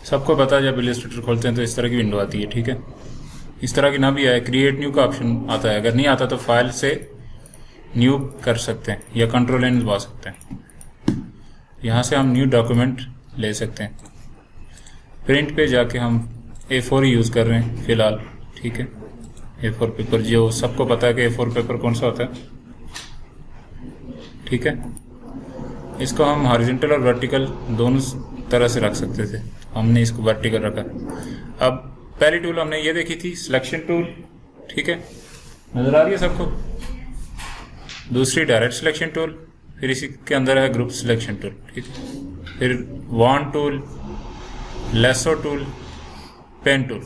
सबको पता है जब इलस्ट्रेटर खोलते हैं तो इस तरह की विंडो आती है, ठीक है। इस तरह की ना भी आए, क्रिएट न्यू का ऑप्शन आता है। अगर नहीं आता तो फाइल से न्यू कर सकते हैं या कंट्रोल एन दबा सकते हैं। यहाँ से हम न्यू डॉक्यूमेंट ले सकते हैं। प्रिंट पे जाके हम A4 यूज़ कर रहे हैं फ़िलहाल, ठीक है। A4 पेपर, जो सबको पता है कि A4 पेपर कौन सा होता है, ठीक है। इसको हम हॉरिजॉन्टल और वर्टिकल दोनों तरह से रख सकते थे, हमने इसको वर्टिकल रखा। अब पहली टूल हमने ये देखी थी, सिलेक्शन टूल, ठीक है, नज़र आ रही है सबको। दूसरी डायरेक्ट सिलेक्शन टूल, फिर इसी के अंदर है ग्रुप सिलेक्शन टूल, ठीक है। फिर wand tool, lasso tool, pen tool,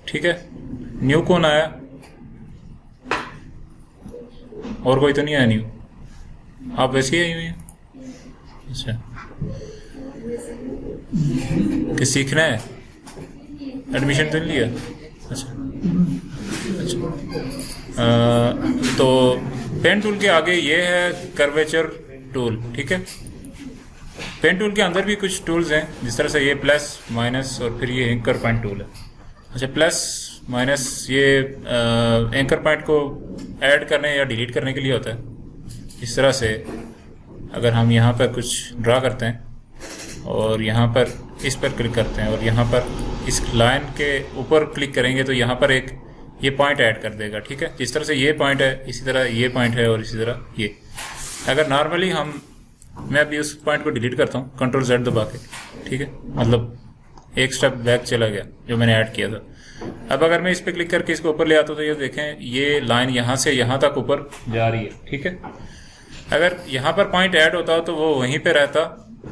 ठीक है। न्यू कौन आया? और कोई तो नहीं आया न्यू? आप वैसे ही आई हुई हैं? अच्छा, कि सीखना है, एडमिशन तो नहीं लिया? अच्छा अच्छा। तो पेन टूल के आगे ये है कर्वेचर टूल, ठीक है। पेन टूल के अंदर भी कुछ टूल्स हैं, जिस तरह से ये प्लस माइनस और फिर ये एंकर पॉइंट टूल है। अच्छा, प्लस माइनस ये एंकर पॉइंट को ऐड करने या डिलीट करने के लिए होता है। इस तरह से अगर हम यहाँ पर कुछ ड्रा करते हैं और यहाँ पर इस पर क्लिक करते हैं और यहाँ पर इस लाइन के ऊपर क्लिक करेंगे तो यहाँ पर एक ये पॉइंट ऐड कर देगा, ठीक है। जिस तरह से ये पॉइंट है, इसी तरह ये पॉइंट है और इसी तरह ये। अगर नॉर्मली मैं अभी उस पॉइंट को डिलीट करता हूँ कंट्रोल Z दबा के, ठीक है, मतलब एक स्टेप बैक चला गया जो मैंने ऐड किया था। अब अगर मैं इस पर क्लिक करके इसको ऊपर ले आता हूँ तो ये देखें, ये लाइन यहाँ से यहाँ तक ऊपर जा रही है, ठीक है। अगर यहाँ पर पॉइंट ऐड होता तो वो वहीं पे रहता,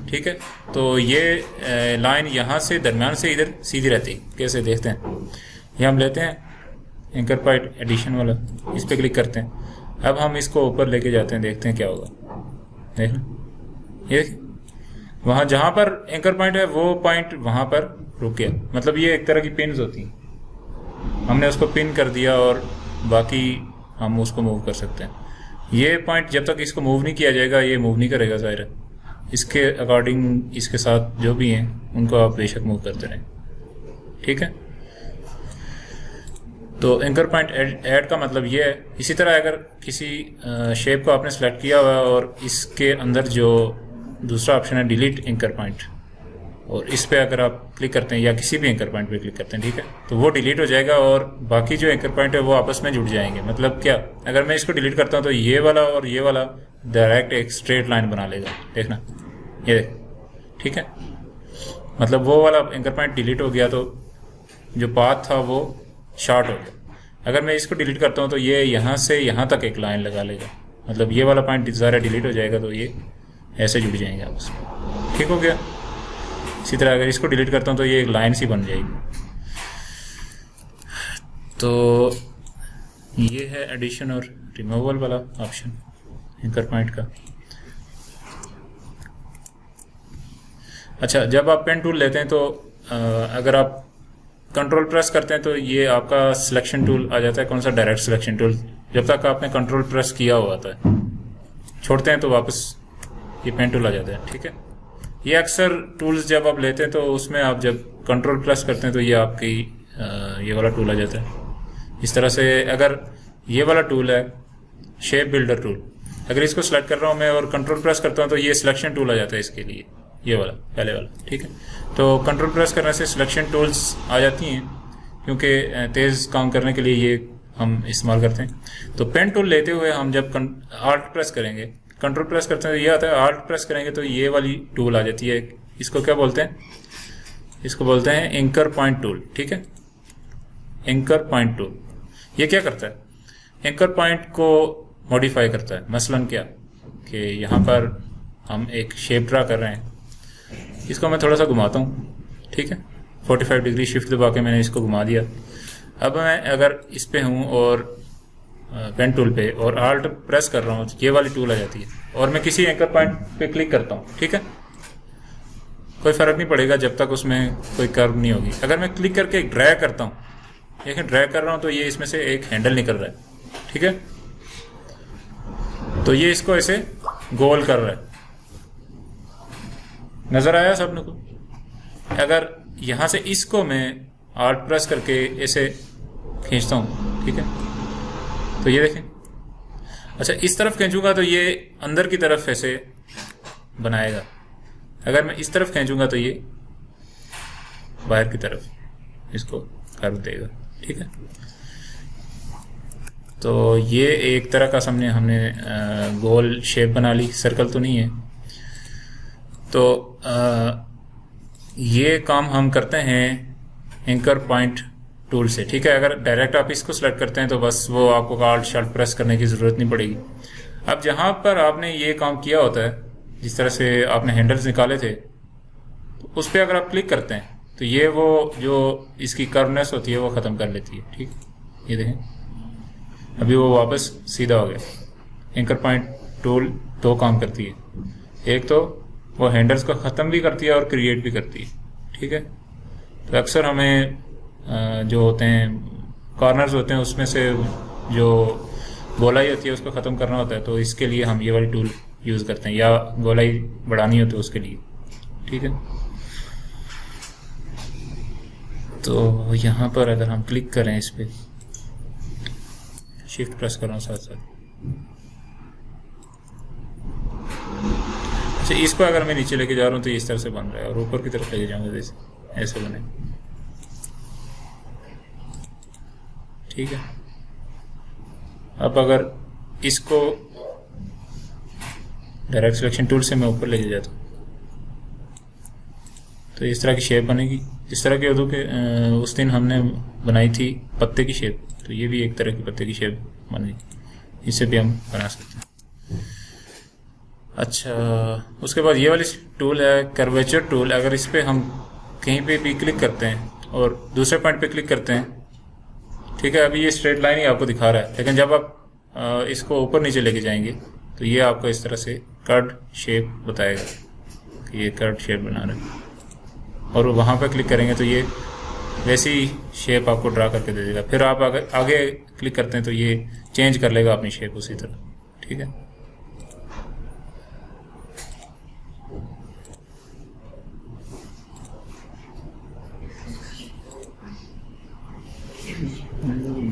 ठीक है। तो ये लाइन यहाँ से दरम्यान से इधर सीधी रहती। कैसे देखते हैं, ये हम लेते हैं एंकर पॉइंट एडिशन वाला, इस पर क्लिक करते हैं। अब हम इसको ऊपर लेके जाते हैं, देखते हैं क्या होगा। देखना, ये वहाँ जहाँ पर एंकर पॉइंट है वो पॉइंट वहाँ पर रुक गया, मतलब ये एक तरह की पिन्स होती हैं। हमने उसको पिन कर दिया और बाकी हम उसको मूव कर सकते हैं। ये पॉइंट जब तक इसको मूव नहीं किया जाएगा ये मूव नहीं करेगा, ज़ाहिर है। इसके अकॉर्डिंग इसके साथ जो भी हैं उनको आप बेशक मूव करते रहें, ठीक है। तो एंकर पॉइंट ऐड का मतलब ये है। इसी तरह अगर किसी शेप को आपने सेलेक्ट किया हुआ है और इसके अंदर जो दूसरा ऑप्शन है डिलीट एंकर पॉइंट, और इस पे अगर आप क्लिक करते हैं या किसी भी एंकर पॉइंट पे क्लिक करते हैं, ठीक है, तो वो डिलीट हो जाएगा और बाकी जो एंकर पॉइंट है वो आपस में जुड़ जाएंगे। मतलब क्या, अगर मैं इसको डिलीट करता हूँ तो ये वाला और ये वाला डायरेक्ट एक स्ट्रेट लाइन बना लेगा, देखना, ये देख, ठीक है। मतलब वो वाला एंकर पॉइंट डिलीट हो गया तो जो पाथ था वो शॉर्ट हो गया। अगर मैं इसको डिलीट करता हूँ तो ये यहाँ से यहाँ तक एक लाइन लगा लेगा, मतलब ये वाला पॉइंट ज़रा डिलीट हो जाएगा तो ये ऐसे जुड़ जाएंगे आपस में, ठीक हो गया। इसी तरह अगर इसको डिलीट करता हूँ तो ये एक लाइन सी बन जाएगी। तो ये है एडिशन और रिमूवल वाला ऑप्शन एंकर पॉइंट का। अच्छा, जब आप पेन टूल लेते हैं तो अगर आप कंट्रोल प्रेस करते हैं तो ये आपका सिलेक्शन टूल आ जाता है। कौन सा? Direct selection tool. जब तक आपने कंट्रोल प्रेस किया हुआ था, छोड़ते हैं तो वापस ये पेन टूल आ जाता है, ठीक है। ये अक्सर टूल्स जब आप लेते हैं तो उसमें आप जब कंट्रोल प्रेस करते हैं तो ये आपकी ये वाला टूल आ जाता है। इस तरह से अगर ये वाला टूल है शेप बिल्डर टूल, अगर इसको सिलेक्ट कर रहा हूँ मैं और कंट्रोल प्रेस करता हूँ तो ये सिलेक्शन टूल आ जाता है इसके लिए, ये वाला पहले वाला, ठीक है। तो कंट्रोल प्रेस करने से सिलेक्शन टूल्स आ जाती हैं क्योंकि तेज़ काम करने के लिए ये हम इस्तेमाल करते हैं। तो पेन टूल लेते हुए हम जब आल्ट प्रेस करेंगे, कंट्रोल प्रेस करते हैं तो ये आता है, आल्ट प्रेस करेंगे तो ये वाली टूल आ जाती है। इसको क्या बोलते हैं? इसको बोलते हैं एंकर पॉइंट टूल, ठीक है। एंकर पॉइंट टूल ये क्या करता है? एंकर पॉइंट को मॉडिफाई करता है। मसलन क्या कि यहाँ पर हम एक शेप ड्रा कर रहे हैं, इसको मैं थोड़ा सा घुमाता हूँ, ठीक है। 45 डिग्री शिफ्ट दबा के मैंने इसको घुमा दिया। अब मैं अगर इस पे हूँ और पेन टूल पे और आल्ट प्रेस कर रहा हूँ तो ये वाली टूल आ जाती है और मैं किसी एंकर पॉइंट पे क्लिक करता हूँ, ठीक है। कोई फ़र्क नहीं पड़ेगा जब तक उसमें कोई कर्व नहीं होगी। अगर मैं क्लिक करके ड्रैग करता हूँ, देखें ड्रैग कर रहा हूँ तो ये इसमें से एक हैंडल निकल रहा है, ठीक है। तो ये इसको ऐसे गोल कर रहा है। नज़र आया सबने को? अगर यहाँ से इसको मैं आल्ट प्रेस करके ऐसे खींचता हूँ, ठीक है, तो ये देखें, अच्छा इस तरफ खींचूंगा तो ये अंदर की तरफ ऐसे बनाएगा, अगर मैं इस तरफ खींचूंगा तो ये बाहर की तरफ इसको कर्व देगा, ठीक है। तो ये एक तरह का हमने गोल शेप बना ली, सर्कल तो नहीं है। तो ये काम हम करते हैं एंकर पॉइंट टूल से, ठीक है। अगर डायरेक्ट आप इसको सेलेक्ट करते हैं तो बस वो आपको आल्ट शाल्ट प्रेस करने की ज़रूरत नहीं पड़ेगी। अब जहाँ पर आपने ये काम किया होता है, जिस तरह से आपने हैंडल्स निकाले थे, तो उस पर अगर आप क्लिक करते हैं तो ये वो जो इसकी कर्वनेस होती है वो ख़त्म कर लेती है, ठीक। ये देखें अभी वो वापस सीधा हो गया। एंकर पॉइंट टूल दो काम करती है, एक तो वो हैंडल्स को ख़त्म भी करती है और क्रिएट भी करती है, ठीक है। तो अक्सर हमें जो होते हैं कॉर्नर्स होते हैं उसमें से जो गोलाई होती है उसको ख़त्म करना होता है, तो इसके लिए हम ये वाली टूल यूज़ करते हैं, या गोलाई बढ़ानी होती है उसके लिए, ठीक है। तो यहाँ पर अगर हम क्लिक करें इस पर, शिफ्ट प्रेस कर रहा हूँ साथ साथ, अच्छा इसको अगर मैं नीचे लेके जा रहा हूँ तो इस तरह से बन रहा है, और ऊपर की तरफ लेके जाऊँगा जैसे ऐसे बने, ठीक है। अब अगर इसको डायरेक्ट सिलेक्शन टूल से मैं ऊपर लेके जाता हूँ तो इस तरह की शेप बनेगी, जिस तरह के उस दिन हमने बनाई थी पत्ते की शेप, तो ये भी एक तरह की पत्ते की शेप बन गई, इसे भी हम बना सकते हैं। अच्छा उसके बाद ये वाली टूल है कर्वेचर टूल। अगर इस पर हम कहीं पे भी क्लिक करते हैं और दूसरे पॉइंट पे क्लिक करते हैं, ठीक है, अभी ये स्ट्रेट लाइन ही आपको दिखा रहा है, लेकिन जब आप इसको ऊपर नीचे लेके जाएंगे तो ये आपको इस तरह से कर्व शेप बताएगा कि ये कर्व शेप बना रहा है, और वहाँ पे क्लिक करेंगे तो ये वैसी शेप आपको ड्रा करके दे देगा। फिर आप आगे क्लिक करते हैं तो ये चेंज कर लेगा अपनी शेप उसी तरह, ठीक है।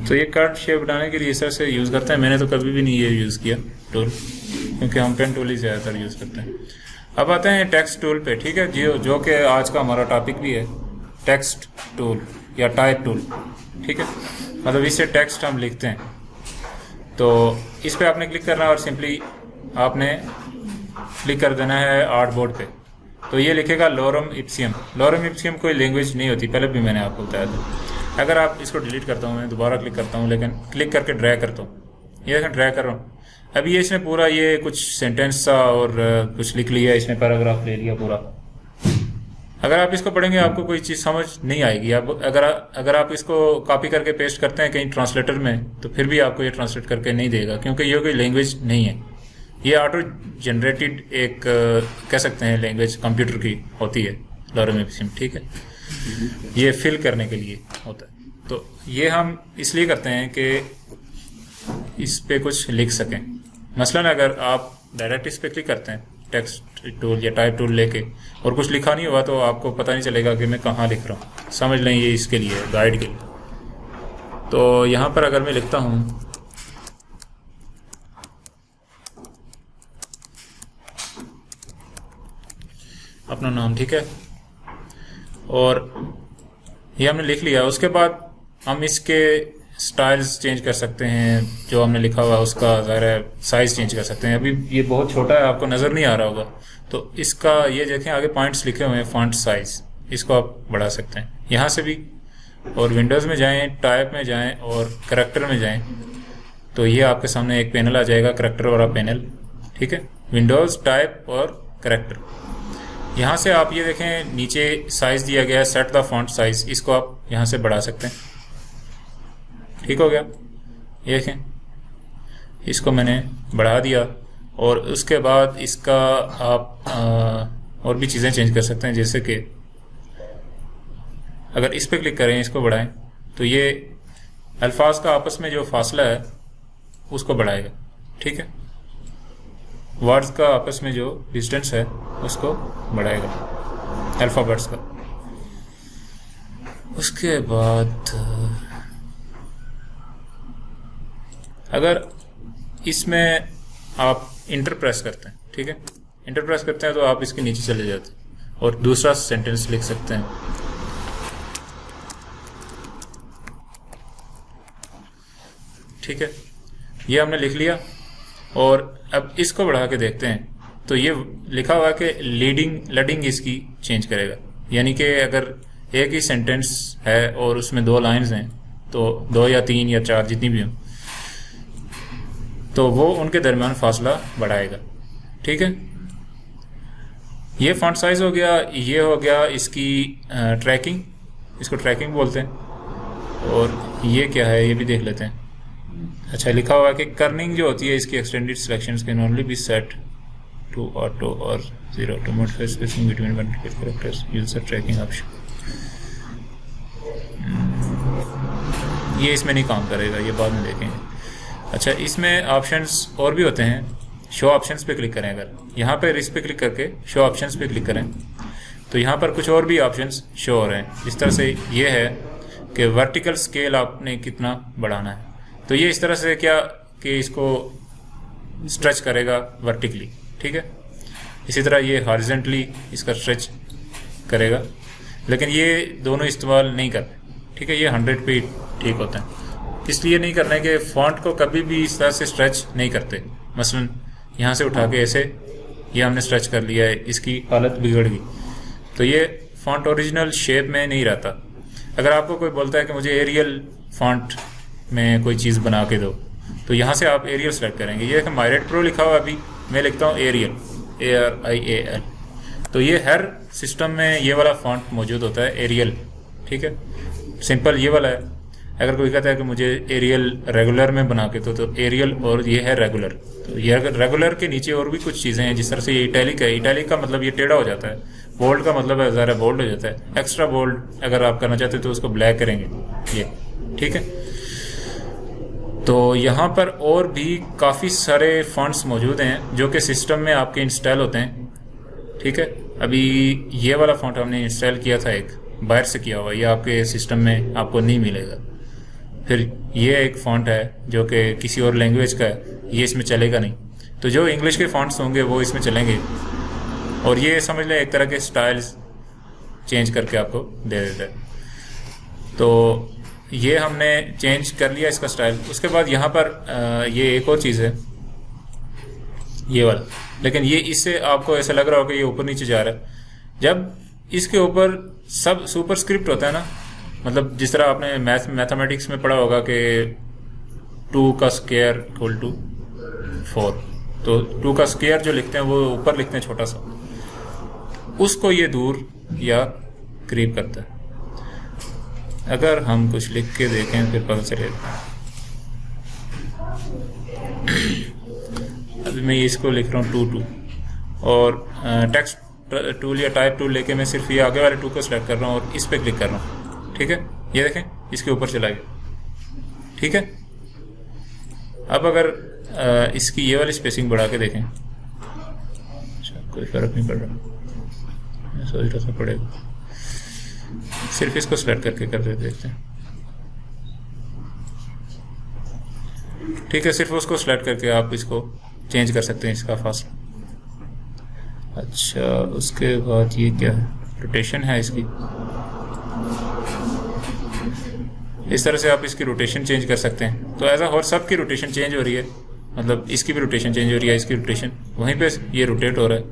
तो ये कर्व शेप बनाने के लिए इस तरह से यूज़ करते हैं। मैंने तो कभी भी नहीं ये यूज़ किया टूल, क्योंकि हम पेन टूल ही ज़्यादातर यूज़ करते हैं। अब आते हैं टेक्स्ट टूल पे, ठीक है, जो कि आज का हमारा टॉपिक भी है, टेक्स्ट टूल या टाइप टूल, ठीक है। मतलब इससे टेक्स्ट हम लिखते हैं, तो इस पे आपने क्लिक करना है और सिंपली आपने क्लिक कर देना है आर्ट बोर्ड पे, तो ये लिखेगा लोरम इप्सियम। लोरम इप्सियम कोई लैंग्वेज नहीं होती, पहले भी मैंने आपको बताया था। अगर आप इसको डिलीट करता हूँ मैं, दोबारा क्लिक करता हूँ, लेकिन क्लिक करके ड्रैग करता हूँ, ये देखें ड्रैग कर रहा हूँ, अभी ये इसने पूरा ये कुछ सेंटेंस सा और कुछ लिख लिया, इसने पैराग्राफ ले लिया पूरा। अगर आप इसको पढ़ेंगे आपको कोई चीज़ समझ नहीं आएगी। आप अगर आप इसको कॉपी करके पेस्ट करते हैं कहीं ट्रांसलेटर में, तो फिर भी आपको ये ट्रांसलेट करके नहीं देगा, क्योंकि ये कोई लैंग्वेज नहीं है, ये ऑटो जनरेटेड एक कह सकते हैं लैंग्वेज कंप्यूटर की होती है लोरम इप्सियम, ठीक है। ये फिल करने के लिए होता है, तो ये हम इसलिए करते हैं कि इस पे कुछ लिख सकें। मसलन अगर आप डायरेक्ट इस पे क्लिक करते हैं टेक्स्ट टूल या टाइप टूल लेके, और कुछ लिखा नहीं हुआ तो आपको पता नहीं चलेगा कि मैं कहाँ लिख रहा हूँ, समझ लें ये इसके लिए गाइड के लिए। तो यहाँ पर अगर मैं लिखता हूँ अपना नाम, ठीक है, और ये हमने लिख लिया, उसके बाद हम इसके स्टाइल्स चेंज कर सकते हैं, जो हमने लिखा हुआ है उसका ज़ाहिर साइज़ चेंज कर सकते हैं। अभी ये बहुत छोटा है, आपको नज़र नहीं आ रहा होगा, तो इसका ये देखें आगे पॉइंट्स लिखे हुए हैं, फॉन्ट साइज़, इसको आप बढ़ा सकते हैं यहाँ से भी, और विंडोज़ में जाएं, टाइप में जाएं और करैक्टर में जाएं, तो ये आपके सामने एक पैनल आ जाएगा, करैक्टर वाला पैनल, ठीक है, विंडोज़, टाइप और करैक्टर। यहाँ से आप ये देखें नीचे साइज़ दिया गया है, सेट द फॉन्ट साइज़, इसको आप यहाँ से बढ़ा सकते हैं, ठीक हो गया। ये देखें इसको मैंने बढ़ा दिया, और उसके बाद इसका आप और भी चीज़ें चेंज कर सकते हैं, जैसे कि अगर इस पर क्लिक करें, इसको बढ़ाएं, तो ये अल्फाज का आपस में जो फासला है उसको बढ़ाएगा, ठीक है, वर्ड्स का आपस में जो डिस्टेंस है उसको बढ़ाएगा, अल्फ़ाबेट्स का। उसके बाद अगर इसमें आप इंटर प्रेस करते हैं, ठीक है, इंटर प्रेस करते हैं तो आप इसके नीचे चले जाते हैं और दूसरा सेंटेंस लिख सकते हैं। ठीक है, ये हमने लिख लिया और अब इसको बढ़ा के देखते हैं तो ये लिखा हुआ है कि लीडिंग इसकी चेंज करेगा, यानी कि अगर एक ही सेंटेंस है और उसमें 2 लाइंस हैं तो 2 या 3 या 4 जितनी भी हों तो वो उनके दरमियान फासला बढ़ाएगा। ठीक है, ये फॉन्ट साइज हो गया, ये हो गया इसकी ट्रैकिंग, इसको ट्रैकिंग बोलते हैं। और ये क्या है ये भी देख लेते हैं। अच्छा, लिखा हुआ है कि कर्निंग जो होती है इसकी extended selections can only be set to auto और 0 to modify spacing between multiple characters use the tracking option. ये इसमें नहीं काम करेगा, ये बाद में देखेंगे। अच्छा, इसमें ऑप्शंस और भी होते हैं। शो ऑप्शंस पे क्लिक करें, अगर यहाँ पे इस पे क्लिक करके शो ऑप्शंस पे क्लिक करें तो यहाँ पर कुछ और भी ऑप्शंस शो हो रहे हैं। जिस तरह से ये है कि वर्टिकल स्केल आपने कितना बढ़ाना है, तो ये इस तरह से क्या कि इसको स्ट्रेच करेगा वर्टिकली। ठीक है, इसी तरह ये हॉरिजॉन्टली इसका स्ट्रेच करेगा, लेकिन ये दोनों इस्तेमाल नहीं करते। ठीक है, ये 100 पे ठीक होता है। इसलिए नहीं करना है कि फॉन्ट को कभी भी इस तरह से स्ट्रेच नहीं करते। मसलन यहाँ से उठा के ऐसे ये हमने स्ट्रेच कर लिया है, इसकी हालत बिगड़ गई, तो ये फॉन्ट ओरिजिनल शेप में नहीं रहता। अगर आपको कोई बोलता है कि मुझे एरियल फॉन्ट में कोई चीज़ बना के दो, तो यहाँ से आप एरियल सेलेक्ट करेंगे। ये मायरेट प्रो लिखा हुआ अभी मैं लिखता हूँ एरियल, ARIAL। तो ये हर सिस्टम में ये वाला फॉन्ट मौजूद होता है, एरियल। ठीक है, सिंपल ये वाला है। अगर कोई कहता है कि मुझे एरियल रेगुलर में बना के तो एरियल, और ये है रेगुलर। तो ये रेगुलर के नीचे और भी कुछ चीज़ें हैं, जिस तरह से ये इटैलिक है। इटैलिक का मतलब ये टेढ़ा हो जाता है, बोल्ड का मतलब है ज़रा बोल्ड हो जाता है। एक्स्ट्रा बोल्ड अगर आप करना चाहते हो तो उसको ब्लैक करेंगे ये। ठीक है, तो यहाँ पर और भी काफ़ी सारे फॉन्ट्स मौजूद हैं जो कि सिस्टम में आपके इंस्टॉल होते हैं। ठीक है, अभी ये वाला फॉन्ट हमने इंस्टॉल किया था, एक बाहर से किया हुआ, ये आपके सिस्टम में आपको नहीं मिलेगा। फिर ये एक फॉन्ट है जो कि किसी और लैंग्वेज का है, ये इसमें चलेगा नहीं। तो जो इंग्लिश के फॉन्ट्स होंगे वो इसमें चलेंगे, और ये समझ लें एक तरह के स्टाइल्स चेंज करके आपको दे देता है। तो ये हमने चेंज कर लिया इसका स्टाइल। उसके बाद यहाँ पर ये एक और चीज़ है, ये वाला, लेकिन ये इससे आपको ऐसा लग रहा होगा ये ऊपर नीचे जा रहा है। जब इसके ऊपर सब सुपरस्क्रिप्ट होता है ना, मतलब जिस तरह आपने मैथमेटिक्स में पढ़ा होगा कि 2 का स्क्वायर इक्वल टू 4, तो 2 का स्क्वायर जो लिखते हैं वो ऊपर लिखते हैं छोटा सा, उसको ये दूर या करीब करता है। अगर हम कुछ लिख के देखें फिर पता चलेगा। अभी मैं इसको लिख रहा हूँ 2 और टेक्स्ट टूल या टाइप टूल लेके मैं सिर्फ ये आगे वाले 2 को सिलेक्ट कर रहा हूँ और इस पे क्लिक कर रहा हूँ। ठीक है, ये देखें इसके ऊपर चला गया। ठीक है, अब अगर इसकी ये वाली स्पेसिंग बढ़ा के देखें, अच्छा कोई फर्क नहीं पड़ रहा, मैं सोच रहा था पड़ेगा। सिर्फ इसको सिलेक्ट करके कर देखते हैं। ठीक है, सिर्फ उसको सिलेक्ट करके आप इसको चेंज कर सकते हैं, इसका फासला। अच्छा, उसके बाद ये क्या है, रोटेशन है इसकी। इस तरह से आप इसकी रोटेशन चेंज कर सकते हैं। तो ऐसा और सब की रोटेशन चेंज हो रही है, मतलब इसकी भी रोटेशन चेंज हो रही है, इसकी रोटेशन वहीं पे ये रोटेट हो रहा है।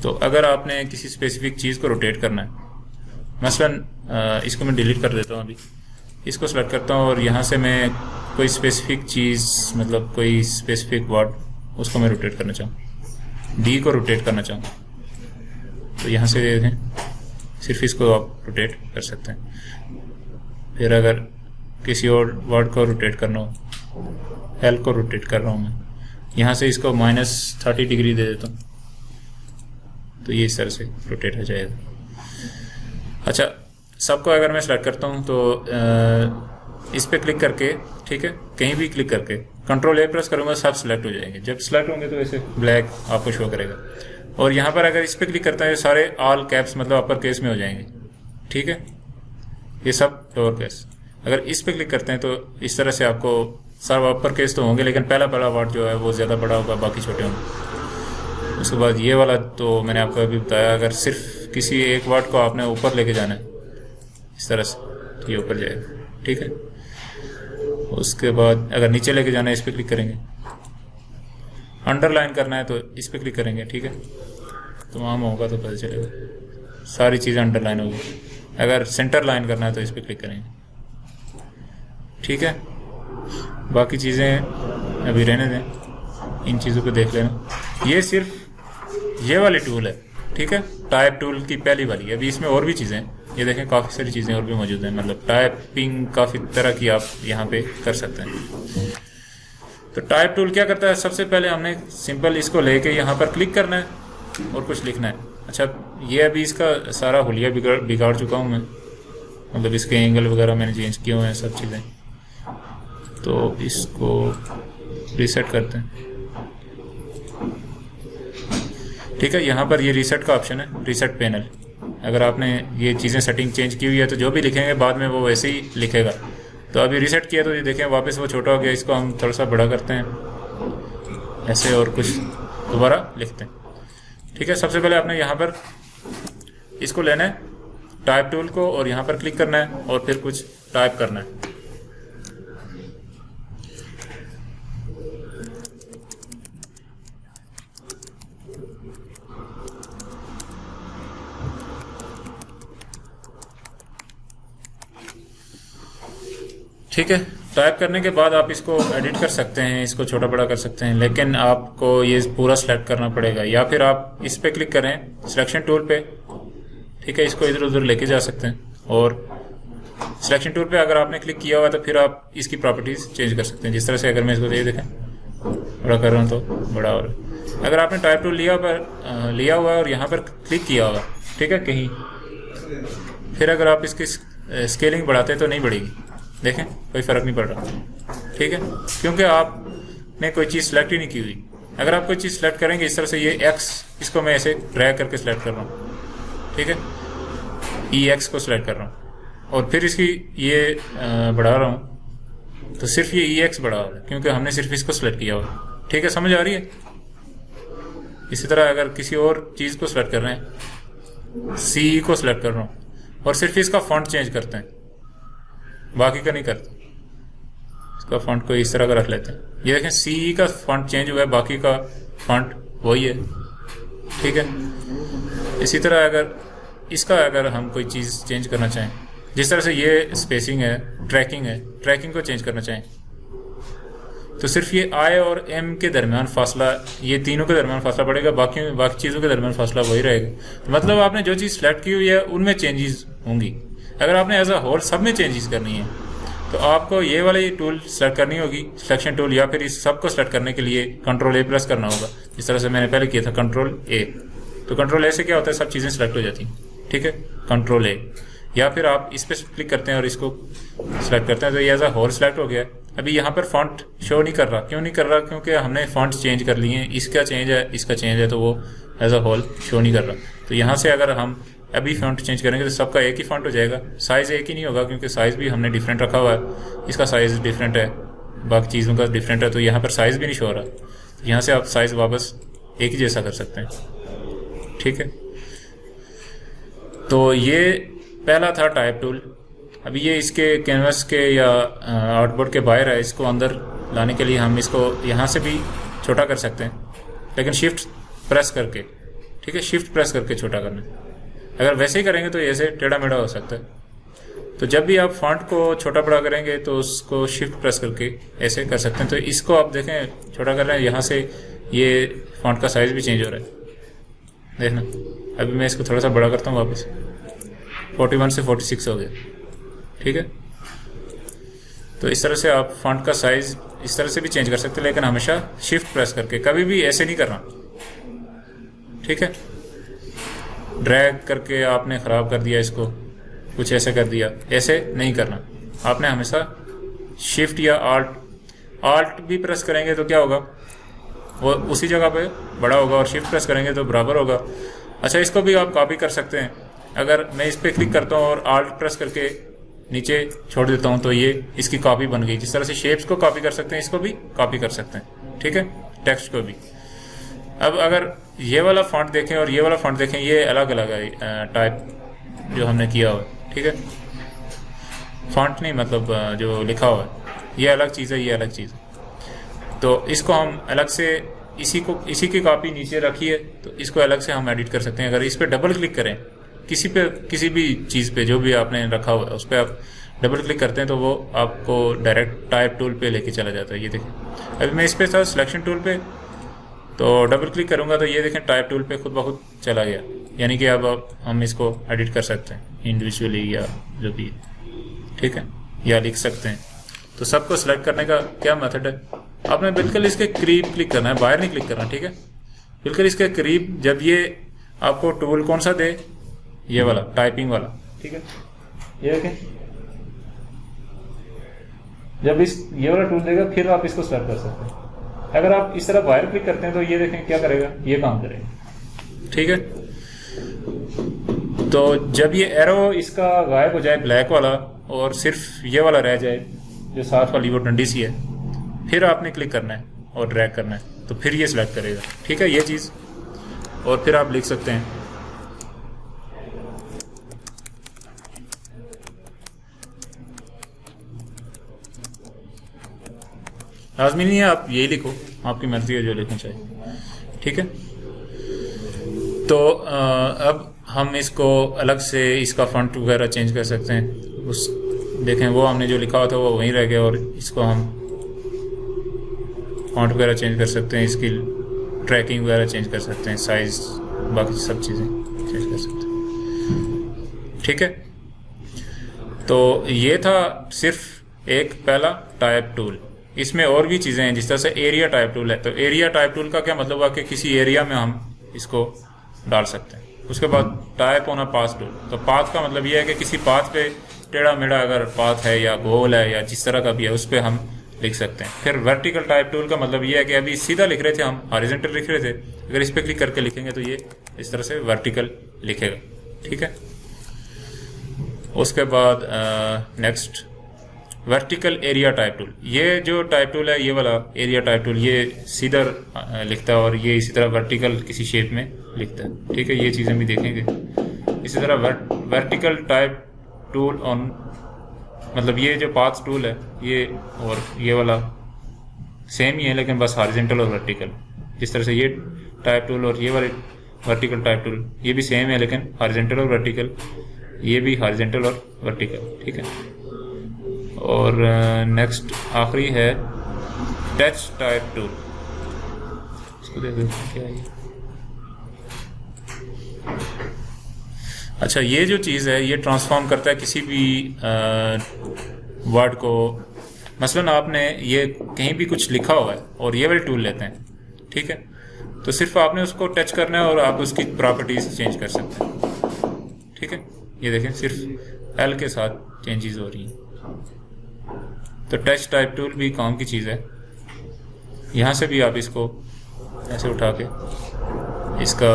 तो अगर आपने किसी स्पेसिफिक चीज़ को रोटेट करना है, मसलन इसको मैं डिलीट कर देता हूँ, अभी इसको सेलेक्ट करता हूँ और यहाँ से मैं कोई स्पेसिफिक चीज़, मतलब कोई स्पेसिफिक वर्ड, उसको मैं रोटेट करना चाहूँ, डी को रोटेट करना चाहूँ, तो यहाँ से देखें सिर्फ इसको आप रोटेट कर सकते हैं। फिर अगर किसी और वर्ड को रोटेट करना हो, एल को रोटेट कर रहा हूँ मैं, यहाँ से इसको -30 डिग्री दे देता हूँ, तो ये इस तरह से रोटेट हो जाएगा। अच्छा, सबको अगर मैं सेलेक्ट करता हूँ तो इस पर क्लिक करके, ठीक है, कहीं भी क्लिक करके Ctrl A प्रेस करूँगा, सब सिलेक्ट हो जाएंगे। जब सिलेक्ट होंगे तो ऐसे ब्लैक आपको शो करेगा। और यहाँ पर अगर इस पर क्लिक करता है, सारे ऑल कैप्स मतलब अपर केस में हो जाएंगे। ठीक है, ये सब लोअर केस। अगर इस पे क्लिक करते हैं तो इस तरह से आपको सब अपर केस तो होंगे, लेकिन पहला वर्ड जो है वो ज़्यादा बड़ा होगा, बाकी छोटे होंगे। उसके बाद ये वाला तो मैंने आपको अभी बताया, अगर सिर्फ किसी एक वर्ड को आपने ऊपर लेके जाना है इस तरह से तो ये ऊपर जाएगा, ठीक है। उसके बाद अगर नीचे लेके जाना है इस पर क्लिक करेंगे, अंडरलाइन करना है तो इस पर क्लिक करेंगे, ठीक है। तो वहाँ होगा तो पता चलेगा सारी चीज़ें अंडरलाइन होगी। अगर सेंटर लाइन करना है तो इस पर क्लिक करेंगे, ठीक है। बाकी चीज़ें अभी रहने दें, इन चीज़ों को देख लेना। ये सिर्फ ये वाली टूल है, ठीक है, टाइप टूल की पहली वाली। अभी इसमें और भी चीज़ें हैं, ये देखें काफ़ी सारी चीज़ें और भी मौजूद हैं, मतलब टाइपिंग काफ़ी तरह की आप यहाँ पे कर सकते हैं। तो टाइप टूल क्या करता है, सबसे पहले हमने सिंपल इसको लेके यहाँ पर क्लिक करना है और कुछ लिखना है। अच्छा, ये अभी इसका सारा हुलिया बिगाड़ चुका हूँ मैं, मतलब इसके एंगल वगैरह मैंने चेंज किए हुए हैं सब चीज़ें। तो इसको रीसेट करते हैं, ठीक है। यहाँ पर ये रीसेट का ऑप्शन है, रीसेट पैनल। अगर आपने ये चीज़ें सेटिंग चेंज की हुई है तो जो भी लिखेंगे बाद में वो वैसे ही लिखेगा। तो अभी रीसेट किया तो ये देखें वापस वो छोटा हो गया। इसको हम थोड़ा सा बड़ा करते हैं ऐसे और कुछ दोबारा लिखते हैं, ठीक है। सबसे पहले आपने यहाँ पर इसको लेना है टाइप टूल को और यहाँ पर क्लिक करना है और फिर कुछ टाइप करना है। ठीक है, टाइप करने के बाद आप इसको एडिट कर सकते हैं, इसको छोटा बड़ा कर सकते हैं, लेकिन आपको ये पूरा सेलेक्ट करना पड़ेगा। या फिर आप इस पे क्लिक करें सिलेक्शन टूल पे, ठीक है, इसको इधर उधर लेके जा सकते हैं। और सिलेक्शन टूल पे अगर आपने क्लिक किया हुआ तो फिर आप इसकी प्रॉपर्टीज चेंज कर सकते हैं। जिस तरह से अगर मैं इसको ये देखें बड़ा कर रहा हूँ तो बड़ा हो रहा है। अगर आपने टाइप टूल लिया हुआ और यहाँ पर क्लिक किया हुआ, ठीक है, कहीं, फिर अगर आप इसकी स्केलिंग बढ़ाते हैं तो नहीं बढ़ेगी, देखें कोई फ़र्क नहीं पड़ रहा, ठीक है, क्योंकि आपने कोई चीज़ सेलेक्ट ही नहीं की हुई। अगर आप कोई चीज़ सेलेक्ट करेंगे इस तरह से, ये एक्स, इसको मैं ऐसे ड्रैग करके सेलेक्ट कर रहा हूँ, ठीक है, ई एक्स को सिलेक्ट कर रहा हूँ और फिर इसकी ये बढ़ा रहा हूँ तो सिर्फ ये ई एक्स बढ़ा रहा है क्योंकि हमने सिर्फ इसको सिलेक्ट किया हुआ, ठीक है, समझ आ रही है। इसी तरह अगर किसी और चीज़ को सिलेक्ट कर रहे हैं, सी को सिलेक्ट कर रहा हूँ और सिर्फ इसका फॉन्ट चेंज करते हैं, बाकी का नहीं करते। इसका फॉन्ट को इस तरह का रख लेते हैं। ये देखें सी का फॉन्ट चेंज हुआ है, बाकी का फॉन्ट वही है, ठीक है। इसी तरह अगर हम कोई चीज़ चेंज करना चाहें, जिस तरह से ये स्पेसिंग है, ट्रैकिंग को चेंज करना चाहें तो सिर्फ ये आई और एम के दरमियान फासला, ये तीनों के दरमियान फासला पड़ेगा, बाकी चीज़ों के दरमियान फासला वही रहेगा। तो मतलब आपने जो चीज़ सेलेक्ट की हुई है उनमें चेंजेस होंगी। अगर आपने एज अ होल सब में चेंजेस करनी है तो आपको ये वाली टूल सेलेक्ट करनी होगी, सिलेक्शन टूल, या फिर इस सब को सेलेक्ट करने के लिए कंट्रोल ए प्रेस करना होगा, जिस तरह से मैंने पहले किया था कंट्रोल ए। तो कंट्रोल ए से क्या होता है, सब चीज़ें सेलेक्ट हो जाती हैं, ठीक है, कंट्रोल ए। या फिर आप इस पर क्लिक करते हैं और इसको सेलेक्ट करते हैं तो ये एज अ होल सेलेक्ट हो गया। अभी यहाँ पर फॉन्ट शो नहीं कर रहा, क्यों नहीं कर रहा, क्योंकि हमने फॉन्ट चेंज कर लिए हैं, इसका चेंज है, इसका चेंज है, तो वो एज अ होल शो नहीं कर रहा। तो यहाँ से अगर हम अभी फॉन्ट चेंज करेंगे तो सबका एक ही फॉन्ट हो जाएगा, साइज़ एक ही नहीं होगा क्योंकि साइज़ भी हमने डिफरेंट रखा हुआ है, इसका साइज़ डिफरेंट है, बाकी चीज़ों का डिफरेंट है, तो यहाँ पर साइज़ भी नहीं शो हो रहा। तो यहाँ से आप साइज़ वापस एक ही जैसा कर सकते हैं, ठीक है। तो ये पहला था टाइप टूल। अभी ये इसके कैनवस के या आउटबोर्ड के बाहर है, इसको अंदर लाने के लिए हम इसको यहाँ से भी छोटा कर सकते हैं, लेकिन शिफ्ट प्रेस करके, ठीक है, शिफ्ट प्रेस करके छोटा करना है। अगर वैसे ही करेंगे तो ऐसे टेढ़ा मेढ़ा हो सकता है। तो जब भी आप फॉन्ट को छोटा बड़ा करेंगे तो उसको शिफ्ट प्रेस करके ऐसे कर सकते हैं। तो इसको आप देखें छोटा कर रहे हैं, यहाँ से ये फॉन्ट का साइज़ भी चेंज हो रहा है, देखना। अभी मैं इसको थोड़ा सा बड़ा करता हूँ वापस, 41 से 46 हो गया, ठीक है। तो इस तरह से आप फॉन्ट का साइज़ इस तरह से भी चेंज कर सकते हैं, लेकिन हमेशा शिफ्ट प्रेस करके, कभी भी ऐसे नहीं करना, ठीक है। ड्रैग करके आपने ख़राब कर दिया इसको, कुछ ऐसे कर दिया, ऐसे नहीं करना। आपने हमेशा शिफ्ट या आल्ट भी प्रेस करेंगे तो क्या होगा, वो उसी जगह पे बड़ा होगा, और शिफ्ट प्रेस करेंगे तो बराबर होगा। अच्छा, इसको भी आप कॉपी कर सकते हैं। अगर मैं इस पर क्लिक करता हूँ और आल्ट प्रेस करके नीचे छोड़ देता हूँ तो ये इसकी कॉपी बन गई। जिस तरह से शेप्स को कॉपी कर सकते हैं, इसको भी कॉपी कर सकते हैं, ठीक है, टेक्स्ट को भी। अब अगर ये वाला फॉन्ट देखें और ये वाला फॉन्ट देखें, ये अलग अलग है टाइप जो हमने किया हुआ है, ठीक है। फॉन्ट नहीं, मतलब जो लिखा हुआ है ये अलग चीज़ है, ये अलग चीज़ है। तो इसको हम अलग से इसी की कॉपी नीचे रखी है तो इसको अलग से हम एडिट कर सकते हैं। अगर इस पर डबल क्लिक करें किसी भी चीज़ पे जो भी आपने रखा हुआ है उस पर आप डबल क्लिक करते हैं तो वो आपको डायरेक्ट टाइप टूल पे लेके चला जाता है। ये देखें, अभी मैं इस पे था सिलेक्शन टूल पे, तो डबल क्लिक करूंगा तो ये देखें टाइप टूल पे खुद ब खुद चला गया। यानी कि अब हम इसको एडिट कर सकते हैं इंडिविजुअली या जो भी, ठीक है, या लिख सकते हैं। तो सबको सिलेक्ट करने का क्या मेथड है, आपने बिल्कुल इसके करीब क्लिक करना है, बाहर नहीं क्लिक करना, ठीक है। बिल्कुल इसके करीब, जब ये आपको टूल कौन सा दे, ये वाला टाइपिंग वाला, ठीक है, ये देखें, जब ये वाला टूल देगा फिर आप इसको सेलेक्ट कर सकते हैं। अगर आप इस तरह बाहर क्लिक करते हैं तो ये देखें क्या करेगा, ये काम करेगा, ठीक है। तो जब ये एरो इसका गायब हो जाए ब्लैक वाला और सिर्फ ये वाला रह जाए जो साथ वाली वो डंडी सी है, फिर आपने क्लिक करना है और ड्रैग करना है तो फिर ये सिलेक्ट करेगा, ठीक है, ये चीज़। और फिर आप लिख सकते हैं लाजमी नहीं है आप यही लिखो, आपकी मर्जी है जो लिखना चाहिए, ठीक है। तो अब हम इसको अलग से इसका फॉन्ट वगैरह चेंज कर सकते हैं। उस देखें वो हमने जो लिखा हुआ था वो वहीं रह गया और इसको हम फॉन्ट वगैरह चेंज कर सकते हैं, इसकी ट्रैकिंग वगैरह चेंज कर सकते हैं, साइज, बाकी सब चीज़ें चेंज कर सकते हैं, ठीक है। तो ये था सिर्फ एक पहला टाइप टूल। इसमें और भी चीज़ें हैं, जिस तरह से एरिया टाइप टूल है। तो एरिया टाइप टूल का क्या मतलब हुआ कि किसी एरिया में हम इसको डाल सकते हैं। उसके बाद type on a path tool, तो पाथ का मतलब ये है कि किसी पाथ पे टेढ़ा मेढ़ा अगर पाथ है या गोल है या जिस तरह का भी है उस पर हम लिख सकते हैं। फिर वर्टिकल टाइप टूल का मतलब ये है कि अभी सीधा लिख रहे थे हम, हॉरिजॉन्टल लिख रहे थे, अगर इस पर क्लिक करके लिखेंगे तो ये इस तरह से वर्टिकल लिखेगा, ठीक है। उसके बाद next vertical area type tool. ये जो टाइप टूल है, ये वाला एरिया टाइप टूल, ये सीधा लिखता है और ये इसी तरह वर्टिकल किसी शेप में लिखता है, ठीक है। ये चीज़ें भी देखेंगे। इसी तरह वर्टिकल टाइप टूल ऑन, मतलब ये जो पाथ टूल है ये और ये वाला सेम ही है लेकिन बस हॉरिजॉन्टल और वर्टिकल। जिस तरह से ये टाइप टूल और ये वाले वर्टिकल टाइप टूल ये भी सेम है लेकिन हॉरिजॉन्टल और वर्टिकल, ये भी हॉरिजॉन्टल और वर्टिकल, ठीक है। और नेक्स्ट आखिरी है टच टाइप टूल। इसको देखो क्या है ये। अच्छा, ये जो चीज़ है ये ट्रांसफॉर्म करता है किसी भी वर्ड को। मसलन आपने ये कहीं भी कुछ लिखा हुआ है और ये वाले टूल लेते हैं, ठीक है, तो सिर्फ आपने उसको टच करना है और आप उसकी प्रॉपर्टीज चेंज कर सकते हैं, ठीक है। ये देखें सिर्फ एल के साथ चेंजेस हो रही हैं। तो टच टाइप टूल भी काम की चीज़ है। यहाँ से भी आप इसको ऐसे उठा के इसका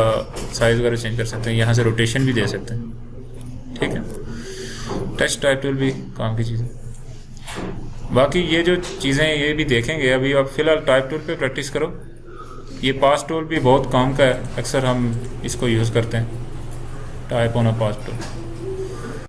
साइज वगैरह चेंज कर सकते हैं, यहाँ से रोटेशन भी दे सकते हैं, ठीक है। टच टाइप टूल भी काम की चीज़ है। बाकी ये जो चीज़ें ये भी देखेंगे। अभी आप फिलहाल टाइप टूल पे प्रैक्टिस करो। ये पास टूल भी बहुत काम का है, अक्सर हम इसको यूज़ करते हैं, type on a pass tool.